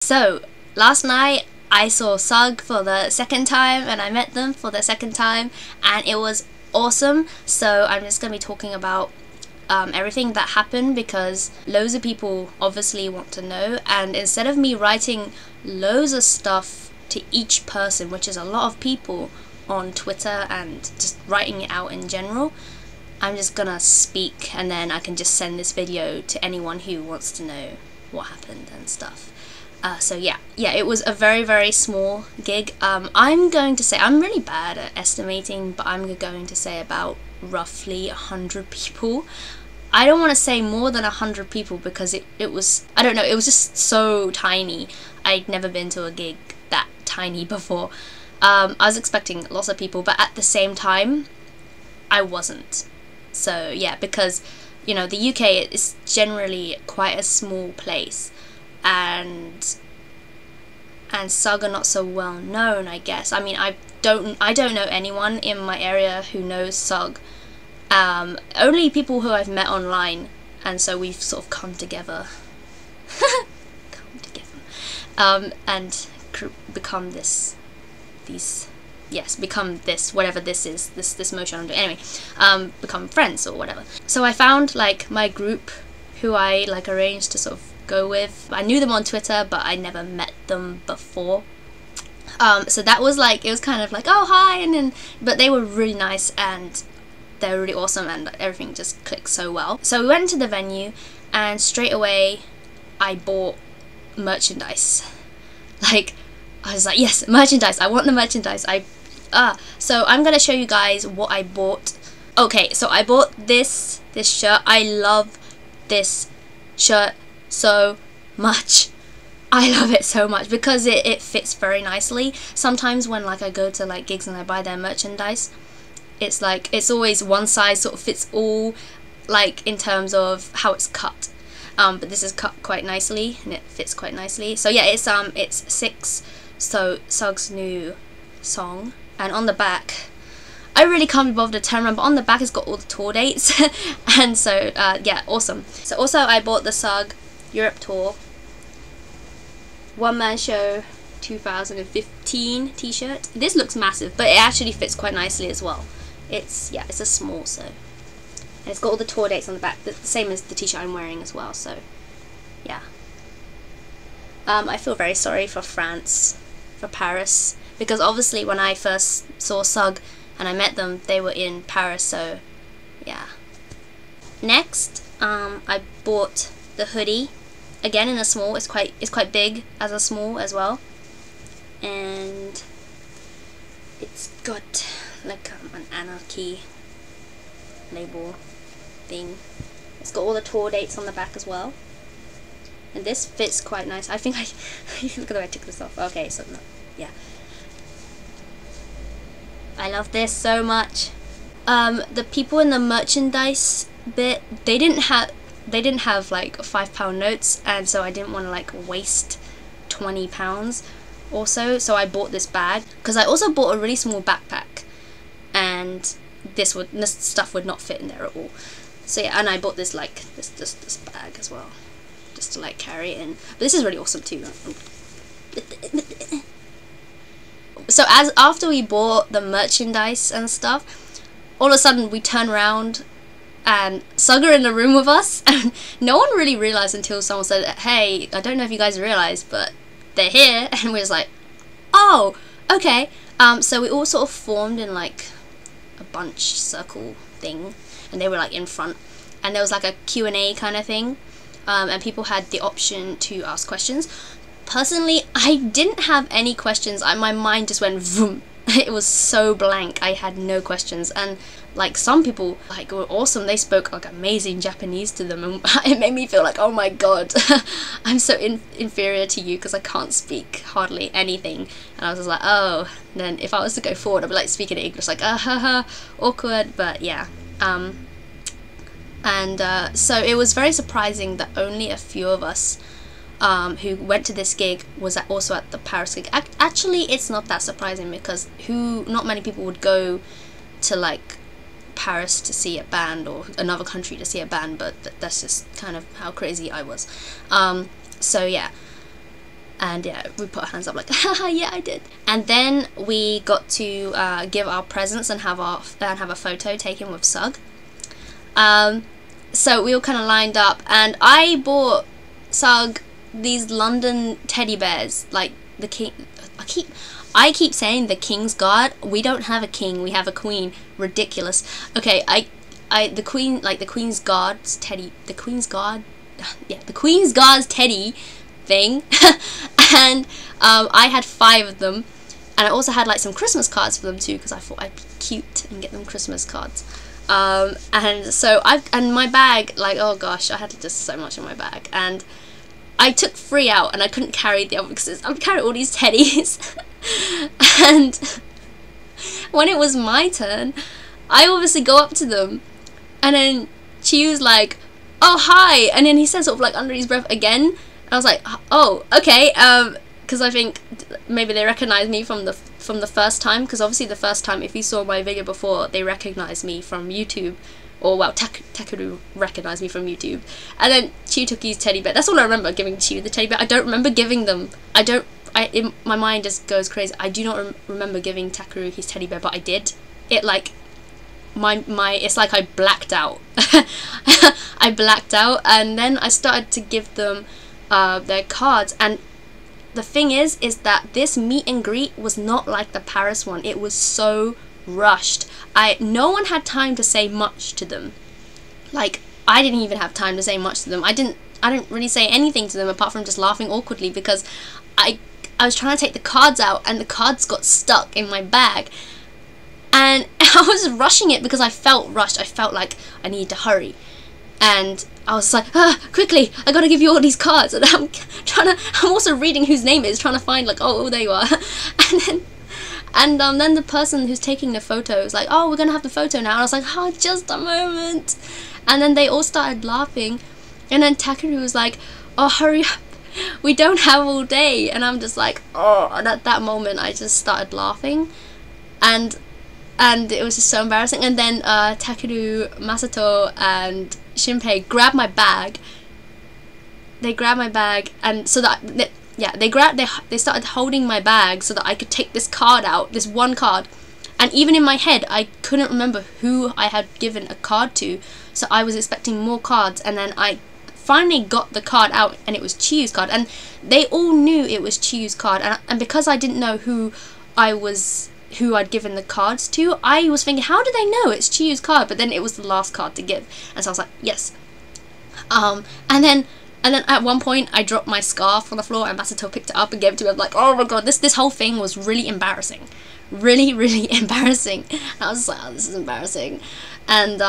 So, last night I saw SuG for the second time and I met them for the second time and it was awesome. So I'm just going to be talking about everything that happened because loads of people obviously want to know, and instead of me writing loads of stuff to each person, which is a lot of people on Twitter and just writing it out in general, I'm just gonna speak and then I can just send this video to anyone who wants to know what happened and stuff. So yeah, it was a very small gig. I'm going to say, I'm really bad at estimating, but I'm going to say about roughly 100 people. I don't want to say more than 100 people because it was, I don't know, it was just so tiny. I'd never been to a gig that tiny before. I was expecting lots of people, but at the same time, I wasn't. So yeah, because, you know, the UK is generally quite a small place, and SuG are not so well known, I guess. I mean, I don't know anyone in my area who knows SuG. Only people who I've met online, and so we've sort of come together, and become this, become this, whatever this is, this motion I'm doing. Anyway, become friends or whatever. So I found like my group who I like arranged to sort of go with. I knew them on Twitter, but I never met them before. So that was like, it was kind of like, oh hi, and then, but they were really nice and they're really awesome and everything just clicked so well. So we went to the venue and straight away I bought merchandise. Like, I was like, yes, merchandise, I want the merchandise. So I'm gonna show you guys what I bought. Okay, so I bought this shirt. I love this shirt so much. I love it so much because it fits very nicely. Sometimes when like I go to like gigs and I buy their merchandise, it's like, it's always one size sort of fits all, like in terms of how it's cut. But this is cut quite nicely and it fits quite nicely. So yeah, it's SuG, so SuG's new song. And on the back, I really can't be bothered to turn around, but on the back it's got all the tour dates. And so yeah, awesome. So also I bought the SuG Europe Tour One Man Show 2015 t-shirt. This looks massive, but it actually fits quite nicely as well. It's a small, so, and it's got all the tour dates on the back, the same as the t-shirt I'm wearing as well. So yeah, I feel very sorry for France, for Paris, because obviously when I first saw SuG and I met them, they were in Paris. So yeah. Next, I bought the hoodie, again in a small. It's quite big as a small as well, and it's got like an anarchy label thing. It's got all the tour dates on the back as well, and this fits quite nice. I think look at the way I took this off. Okay, so no, yeah, I love this so much. The people in the merchandise bit, they didn't have like £5 notes, and so I didn't want to like waste £20 also, so I bought this bag because I also bought a really small backpack and this stuff would not fit in there at all. So yeah, and I bought this like this bag as well, just to like carry it in. But this is really awesome too. So after we bought the merchandise and stuff, all of a sudden we turn around and SuG are in the room with us, and no one really realized until someone said, hey, I don't know if you guys realized, but they're here. And we was like, oh, okay. So we all sort of formed in like a bunch circle thing, and they were like in front, and there was like a Q&A kind of thing, and people had the option to ask questions. Personally, I didn't have any questions. My mind just went vroom. It was so blank. I had no questions, and like some people like were awesome. They spoke like amazing Japanese to them, and it made me feel like, oh my god, I'm so inferior to you because I can't speak hardly anything. And I was just like, oh, and then if I was to go forward, I'd be like speaking English, like awkward. But yeah, so it was very surprising that only a few of us who went to this gig was also at the Paris gig. Actually, it's not that surprising because not many people would go to like Paris to see a band or another country to see a band, but that's just kind of how crazy I was. So yeah, And yeah, we put our hands up like, haha, yeah, I did. And then we got to give our presents and have a photo taken with SuG. So we all kind of lined up, and I bought SuG these London teddy bears, like the king. I keep saying the King's Guard. We don't have a king, we have a queen. Ridiculous. Okay, the queen, like the Queen's Guard's teddy, the Queen's Guard, yeah, the Queen's Guard's teddy thing. And I had 5 of them, and I also had like some Christmas cards for them too, because I thought I'd be cute and get them Christmas cards. And so and my bag, like, oh gosh, I had just so much in my bag, and I took 3 out, and I couldn't carry the other because I would carry all these teddies. And when it was my turn, I obviously go up to them, and then she was like, oh hi, and then he said sort of like under his breath again, and I was like, oh okay, because I think maybe they recognized me from the first time, because obviously the first time, if you saw my video before, they recognized me from YouTube, or well, Takeru recognized me from YouTube. And then Chiyu took his teddy bear. That's all I remember, giving Chiyu the teddy bear. I don't remember giving them. My mind just goes crazy. I do not remember giving Takeru his teddy bear, but I did. It like it's like I blacked out. I blacked out, and then I started to give them their cards. And the thing is that this meet and greet was not like the Paris one. It was so rushed. No one had time to say much to them. Like, I didn't even have time to say much to them. I didn't really say anything to them apart from just laughing awkwardly, because I was trying to take the cards out, and the cards got stuck in my bag, and I was rushing it because I felt rushed. I felt like I needed to hurry, and I was like, quickly, I gotta give you all these cards. And I'm also reading whose name it is, trying to find like, oh, there you are. And then the person who's taking the photo was like, oh, we're gonna have the photo now. And I was like, oh, just a moment. And then they all started laughing, and then Takeru was like, oh, hurry up, we don't have all day. And I'm just like, oh, and at that moment I just started laughing, and it was just so embarrassing. And then Takeru, Masato, and Shinpei grabbed my bag. They grabbed my bag, and so that they started holding my bag so that I could take this card out, this one card. And even in my head, I couldn't remember who I had given a card to, so I was expecting more cards. And then I finally got the card out, and it was Chiyu's card, and they all knew it was Chiyu's card. And because I didn't know who I'd given the cards to, I was thinking, how do they know it's Chiyu's card? But then it was the last card to give, and so I was like, yes. And then at one point I dropped my scarf on the floor, and Masato picked it up and gave it to me. I was like, oh my god, this whole thing was really embarrassing. Really, really embarrassing. And I was just like, oh, this is embarrassing. And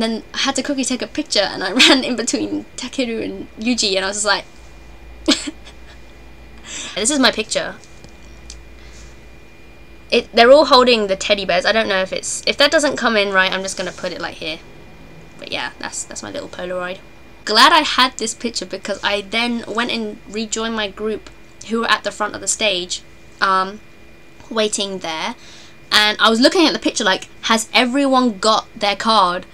then I had to quickly take a picture, and I ran in between Takeru and Yuji, and I was just like, this is my picture. They're all holding the teddy bears. I don't know if that doesn't come in right, I'm just gonna put it like here. But yeah, that's my little Polaroid. Glad I had this picture, because I then went and rejoined my group who were at the front of the stage, waiting there, and I was looking at the picture like, has everyone got their card?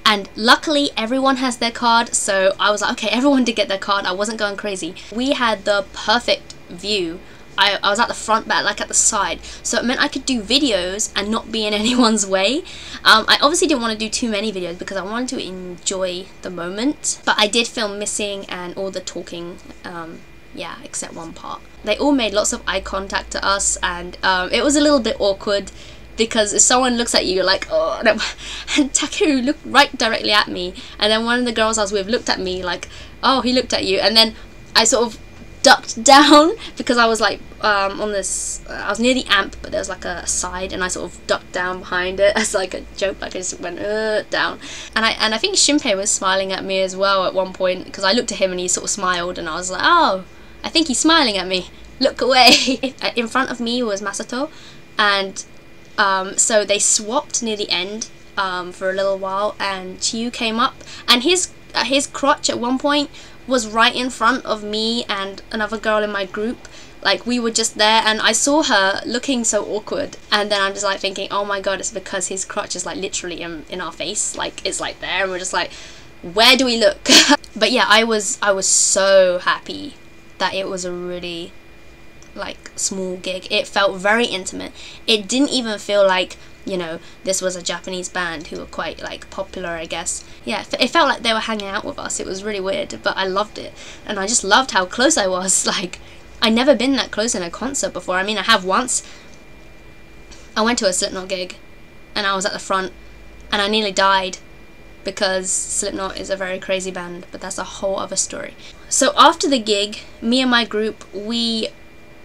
And luckily everyone has their card, so I was like, okay, everyone did get their card. I wasn't going crazy. We had the perfect view. I was at the front, but like at the side, so it meant I could do videos and not be in anyone's way. I obviously didn't want to do too many videos because I wanted to enjoy the moment, but I did film missing and all the talking, yeah, except one part. They all made lots of eye contact to us, and it was a little bit awkward, because if someone looks at you, you're like, oh, no. And Takeru looked right directly at me, and then one of the girls I was with looked at me like, oh, he looked at you. And then I sort of ducked down, because I was like on this, I was near the amp, but there was like a side, and I sort of ducked down behind it as like a joke, like I just went down. And I think Shinpei was smiling at me as well at one point, because I looked at him and he sort of smiled, and I was like, oh, I think he's smiling at me, look away. In front of me was Masato, and so they swapped near the end for a little while, and Chiyu came up, and his crotch at one point was right in front of me and another girl in my group. Like, we were just there, and I saw her looking so awkward, and then I'm just like thinking, oh my god, it's because his crotch is like literally in our face, like it's like there, and we're just like, where do we look? But yeah, I was so happy that it was a really like small gig. It felt very intimate. It didn't even feel like, you know, this was a Japanese band who were quite like popular, I guess. Yeah, it felt like they were hanging out with us. It was really weird, but I loved it, and I just loved how close I was. Like, I never been that close in a concert before. I mean, I have once. I went to a Slipknot gig and I was at the front and I nearly died because Slipknot is a very crazy band, but that's a whole other story. So after the gig, me and my group, we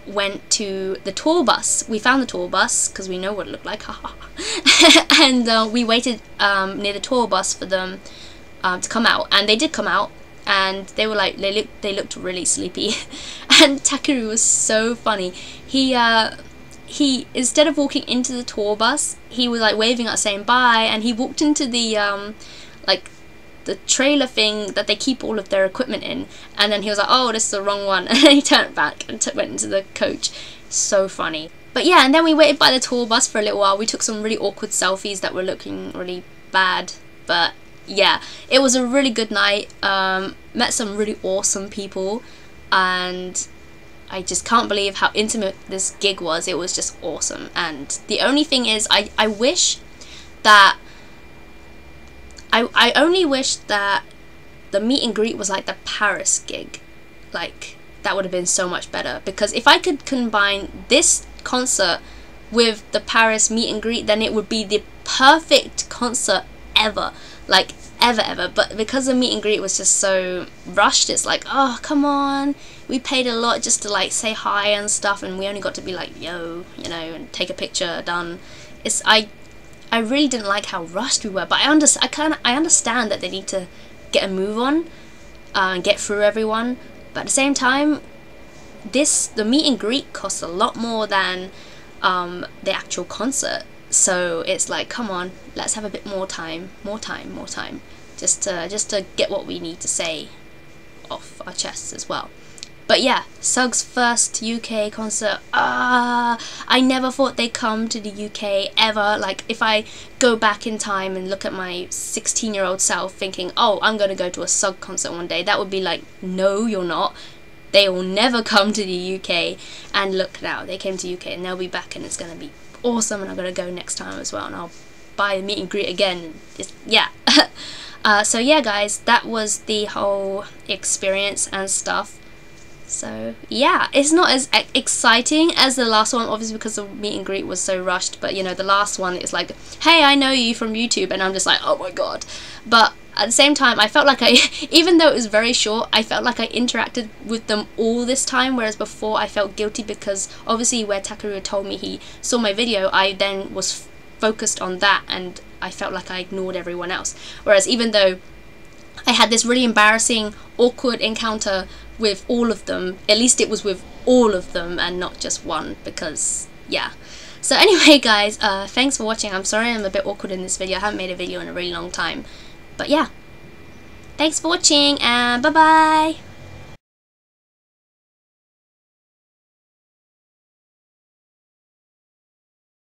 went to the tour bus. We found the tour bus because we know what it looked like, and we waited near the tour bus for them to come out, and they did come out, and they were like, they looked really sleepy. And Takeru was so funny. He instead of walking into the tour bus, he was like waving at us saying bye, and he walked into the like the trailer thing that they keep all of their equipment in, and then he was like, oh, this is the wrong one, and then he turned back and went into the coach. So funny. But yeah, and then we waited by the tour bus for a little while. We took some really awkward selfies that were looking really bad, but yeah, it was a really good night. Met some really awesome people, and I just can't believe how intimate this gig was. It was just awesome. And the only thing is, I wish that I only wish that the meet and greet was like the Paris gig. Like, that would have been so much better, because if I could combine this concert with the Paris meet and greet, then it would be the perfect concert ever. Like, ever. But because the meet and greet was just so rushed, it's like, oh, come on, we paid a lot just to like say hi and stuff, and we only got to be like, yo, you know, and take a picture, done. I really didn't like how rushed we were, but I understand that they need to get a move on and get through everyone, but at the same time, the meet and greet costs a lot more than the actual concert. So it's like, come on, let's have a bit more time, just to get what we need to say off our chests as well. But yeah, SuG's first UK concert. I never thought they'd come to the UK ever. Like, if I go back in time and look at my 16-year-old self thinking, oh, I'm gonna go to a SuG concert one day, that would be like, no, you're not. They will never come to the UK. And look now, they came to UK and they'll be back, and it's gonna be awesome, and I'm gonna go next time as well, and I'll buy a meet and greet again. Yeah. So yeah, guys, that was the whole experience and stuff. So yeah, it's not as exciting as the last one, obviously, because the meet and greet was so rushed. But you know, the last one is like, hey, I know you from YouTube, and I'm just like, oh my god. But at the same time, I felt like even though it was very short, I felt like I interacted with them all this time, whereas before I felt guilty because obviously where Takeru told me he saw my video, I then was focused on that, and I felt like I ignored everyone else. Whereas even though I had this really embarrassing, awkward encounter with all of them, at least it was with all of them and not just one, because yeah. So anyway, guys, thanks for watching. I'm sorry I'm a bit awkward in this video. I haven't made a video in a really long time, but yeah, thanks for watching, and bye bye.